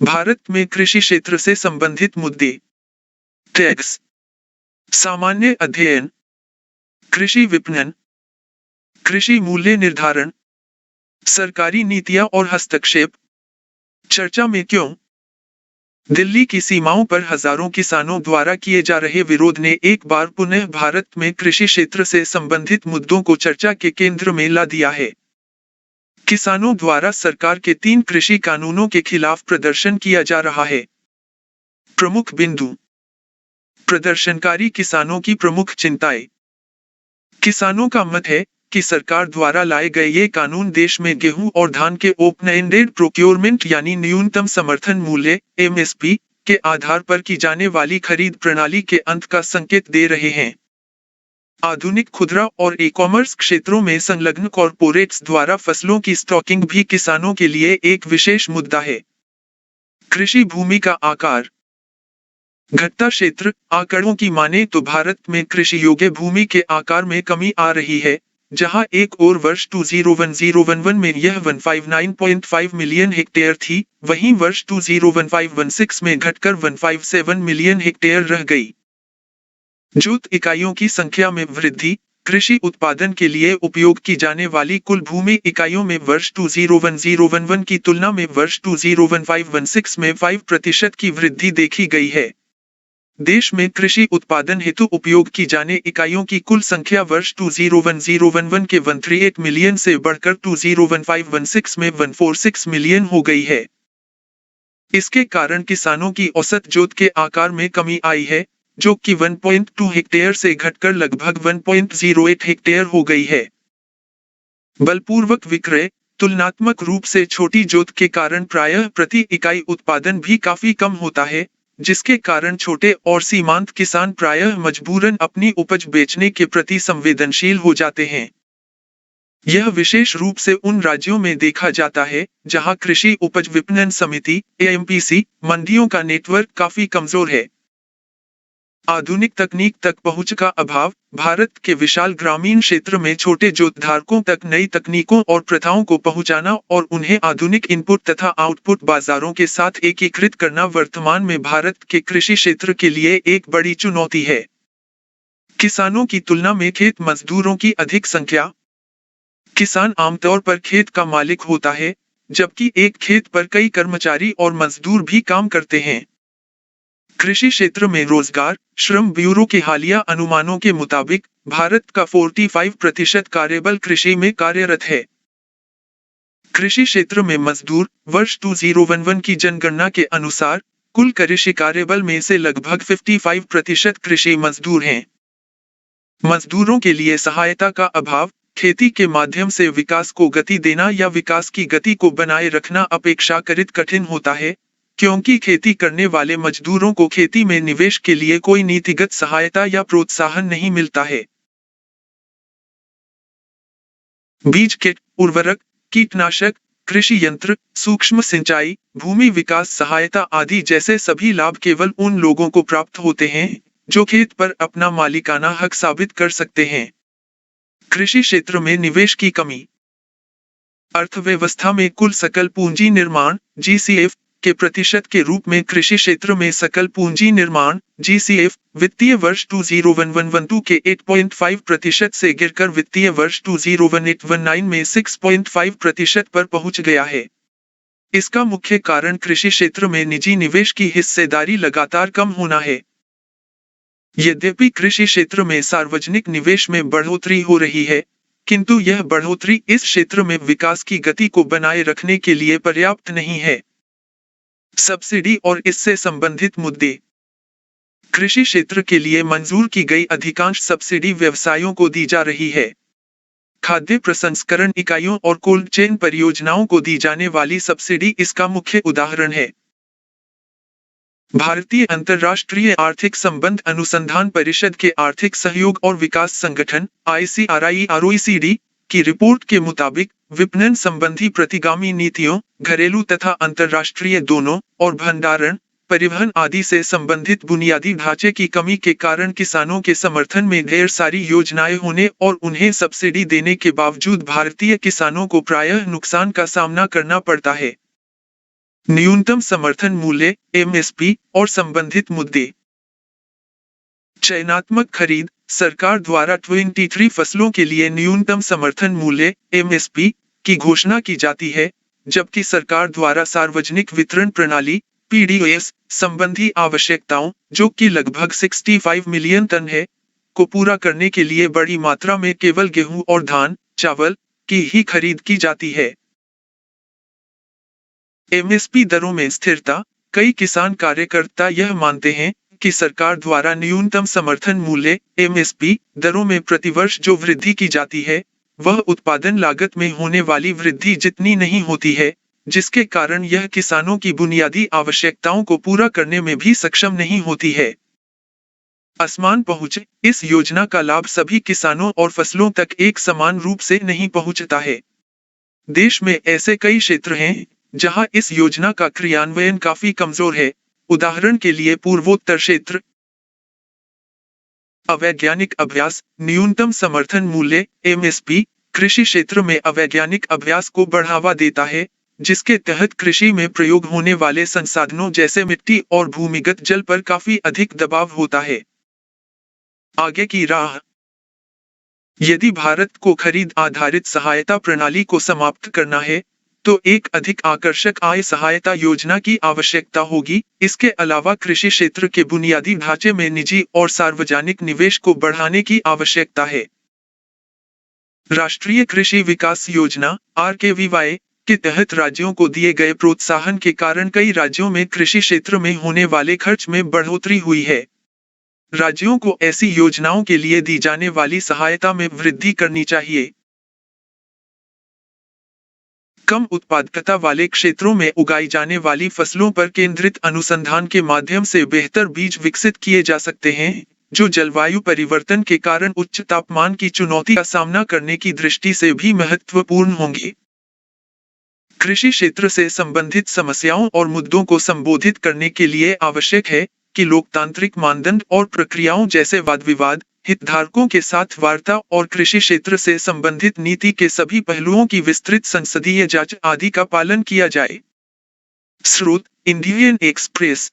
भारत में कृषि क्षेत्र से संबंधित मुद्दे। टैक्स, सामान्य अध्ययन, कृषि विपणन, कृषि मूल्य निर्धारण, सरकारी नीतियां और हस्तक्षेप। चर्चा में क्यों? दिल्ली की सीमाओं पर हजारों किसानों द्वारा किए जा रहे विरोध ने एक बार पुनः भारत में कृषि क्षेत्र से संबंधित मुद्दों को चर्चा के केंद्र में ला दिया है। किसानों द्वारा सरकार के 3 कृषि कानूनों के खिलाफ प्रदर्शन किया जा रहा है। प्रमुख बिंदु। प्रदर्शनकारी किसानों की प्रमुख चिंताएं। किसानों का मत है कि सरकार द्वारा लाए गए ये कानून देश में गेहूं और धान के ओपन एंडेड प्रोक्योरमेंट यानी न्यूनतम समर्थन मूल्य (एमएसपी) के आधार पर की जाने वाली खरीद प्रणाली के अंत का संकेत दे रहे हैं। आधुनिक खुदरा और ई-कॉमर्स क्षेत्रों में संलग्न कॉरपोरेट्स द्वारा फसलों की स्टॉकिंग भी किसानों के लिए एक विशेष मुद्दा है। कृषि भूमि का आकार। घटता क्षेत्र। आंकड़ों की माने तो भारत में कृषि योग्य भूमि के आकार में कमी आ रही है, जहां एक ओर वर्ष 2010-11 में यह 159.5 मिलियन हेक्टेयर थी, वहीं वर्ष 2015-16 में घटकर 157 मिलियन हेक्टेयर रह गई। जोत इकाइयों की संख्या में वृद्धि। कृषि उत्पादन के लिए उपयोग की जाने वाली कुल भूमि इकाइयों में वर्ष 2010-11 की तुलना में वर्ष 2015-16 में 5% की वृद्धि देखी गई है। देश में कृषि उत्पादन हेतु उपयोग की जाने इकाइयों की कुल संख्या वर्ष 2010-11 के 138 मिलियन से बढ़कर 2015-16 में 146 मिलियन हो गई है। इसके कारण किसानों की औसत जोत के आकार में कमी आई है, जो कि 1.2 हेक्टेयर से घटकर लगभग 1.08 हेक्टेयर हो गई है। बलपूर्वक विक्रय। तुलनात्मक रूप से छोटी जोत के कारण प्रायः प्रति इकाई उत्पादन भी काफी कम होता है, जिसके कारण छोटे और सीमांत किसान प्रायः मजबूरन अपनी उपज बेचने के प्रति संवेदनशील हो जाते हैं। यह विशेष रूप से उन राज्यों में देखा जाता है जहां कृषि उपज विपणन समिति (एएमपीसी) मंडियों का नेटवर्क काफी कमजोर है। आधुनिक तकनीक तक पहुंच का अभाव। भारत के विशाल ग्रामीण क्षेत्र में छोटे जोतधारकों तक नई तकनीकों और प्रथाओं को पहुंचाना और उन्हें आधुनिक इनपुट तथा आउटपुट बाजारों के साथ एकीकृत करना वर्तमान में भारत के कृषि क्षेत्र के लिए एक बड़ी चुनौती है। किसानों की तुलना में खेत मजदूरों की अधिक संख्या। किसान आमतौर पर खेत का मालिक होता है, जबकि एक खेत पर कई कर्मचारी और मजदूर भी काम करते हैं। कृषि क्षेत्र में रोजगार। श्रम ब्यूरो के हालिया अनुमानों के मुताबिक भारत का 45% कार्यबल कृषि में कार्यरत है। कृषि क्षेत्र में मजदूर। वर्ष 2011 की जनगणना के अनुसार कुल कृषि कार्यबल में से लगभग 55% कृषि मजदूर हैं। मजदूरों के लिए सहायता का अभाव। खेती के माध्यम से विकास को गति देना या विकास की गति को बनाए रखना अपेक्षाकृत कठिन होता है, क्योंकि खेती करने वाले मजदूरों को खेती में निवेश के लिए कोई नीतिगत सहायता या प्रोत्साहन नहीं मिलता है। बीज किट, उर्वरक, कीटनाशक, कृषि यंत्र, सूक्ष्म सिंचाई, भूमि विकास सहायता आदि जैसे सभी लाभ केवल उन लोगों को प्राप्त होते हैं जो खेत पर अपना मालिकाना हक साबित कर सकते हैं। कृषि क्षेत्र में निवेश की कमी। अर्थव्यवस्था में कुल सकल पूंजी निर्माण (जीसीएफ) के प्रतिशत के रूप में कृषि क्षेत्र में सकल पूंजी निर्माण (जीसीएफ) वित्तीय वर्ष 2011-12 के 8.5% से गिरकर वित्तीय वर्ष 2018-19 में 6.5% पर पहुंच गया है। इसका मुख्य कारण कृषि क्षेत्र में निजी निवेश की हिस्सेदारी लगातार कम होना है। यद्यपि कृषि क्षेत्र में सार्वजनिक निवेश में बढ़ोतरी हो रही है, किंतु यह बढ़ोतरी इस क्षेत्र में विकास की गति को बनाए रखने के लिए पर्याप्त नहीं है। सब्सिडी और इससे संबंधित मुद्दे। कृषि क्षेत्र के लिए मंजूर की गई अधिकांश सब्सिडी व्यवसायों को दी जा रही है। खाद्य प्रसंस्करण इकाइयों और कोल्ड चेन परियोजनाओं को दी जाने वाली सब्सिडी इसका मुख्य उदाहरण है। भारतीय अंतर्राष्ट्रीय आर्थिक संबंध अनुसंधान परिषद के आर्थिक सहयोग और विकास संगठन (ICRI-ROECD) की रिपोर्ट के मुताबिक विपणन संबंधी प्रतिगामी नीतियों, घरेलू तथा अंतर्राष्ट्रीय दोनों, और भंडारण, परिवहन आदि से संबंधित बुनियादी ढांचे की कमी के कारण किसानों के समर्थन में ढेर सारी योजनाएं होने और उन्हें सब्सिडी देने के बावजूद भारतीय किसानों को प्रायः नुकसान का सामना करना पड़ता है। न्यूनतम समर्थन मूल्य एमएसपी और संबंधित मुद्दे। चयनात्मक खरीद। सरकार द्वारा 23 फसलों के लिए न्यूनतम समर्थन मूल्य एमएसपी की घोषणा की जाती है, जबकि सरकार द्वारा सार्वजनिक वितरण प्रणाली पीडीएस संबंधी आवश्यकताओं, जो कि लगभग 65 मिलियन टन है, को पूरा करने के लिए बड़ी मात्रा में केवल गेहूं और धान, चावल की ही खरीद की जाती है। एमएसपी दरों में स्थिरता। कई किसान कार्यकर्ता यह मानते हैं कि सरकार द्वारा न्यूनतम समर्थन मूल्य एमएसपी दरों में प्रतिवर्ष जो वृद्धि की जाती है, वह उत्पादन लागत में होने वाली वृद्धि जितनी नहीं होती है, जिसके कारण यह किसानों की बुनियादी आवश्यकताओं को पूरा करने में भी सक्षम नहीं होती है। असमान पहुंच। इस योजना का लाभ सभी किसानों और फसलों तक एक समान रूप से नहीं पहुंचता है। देश में ऐसे कई क्षेत्र हैं जहां इस योजना का क्रियान्वयन काफी कमजोर है। उदाहरण के लिए पूर्वोत्तर क्षेत्र। अवैज्ञानिक अभ्यास। न्यूनतम समर्थन मूल्य एमएसपी कृषि क्षेत्र में अवैज्ञानिक अभ्यास को बढ़ावा देता है, जिसके तहत कृषि में प्रयोग होने वाले संसाधनों जैसे मिट्टी और भूमिगत जल पर काफी अधिक दबाव होता है। आगे की राह। यदि भारत को खरीद आधारित सहायता प्रणाली को समाप्त करना है, तो एक अधिक आकर्षक आय सहायता योजना की आवश्यकता होगी। इसके अलावा कृषि क्षेत्र के बुनियादी ढांचे में निजी और सार्वजनिक निवेश को बढ़ाने की आवश्यकता है। राष्ट्रीय कृषि विकास योजना (RKVY) के तहत राज्यों को दिए गए प्रोत्साहन के कारण कई राज्यों में कृषि क्षेत्र में होने वाले खर्च में बढ़ोतरी हुई है। राज्यों को ऐसी योजनाओं के लिए दी जाने वाली सहायता में वृद्धि करनी चाहिए। कम उत्पादकता वाले क्षेत्रों में उगाई जाने वाली फसलों पर केंद्रित अनुसंधान के माध्यम से बेहतर बीज विकसित किए जा सकते हैं, जो जलवायु परिवर्तन के कारण उच्च तापमान की चुनौती का सामना करने की दृष्टि से भी महत्वपूर्ण होंगे। कृषि क्षेत्र से संबंधित समस्याओं और मुद्दों को संबोधित करने के लिए आवश्यक है कि लोकतांत्रिक मानदंड और प्रक्रियाओं जैसे वाद विवाद, हितधारकों के साथ वार्ता और कृषि क्षेत्र से संबंधित नीति के सभी पहलुओं की विस्तृत संसदीय जांच आदि का पालन किया जाए। स्रोत: इंडियन एक्सप्रेस।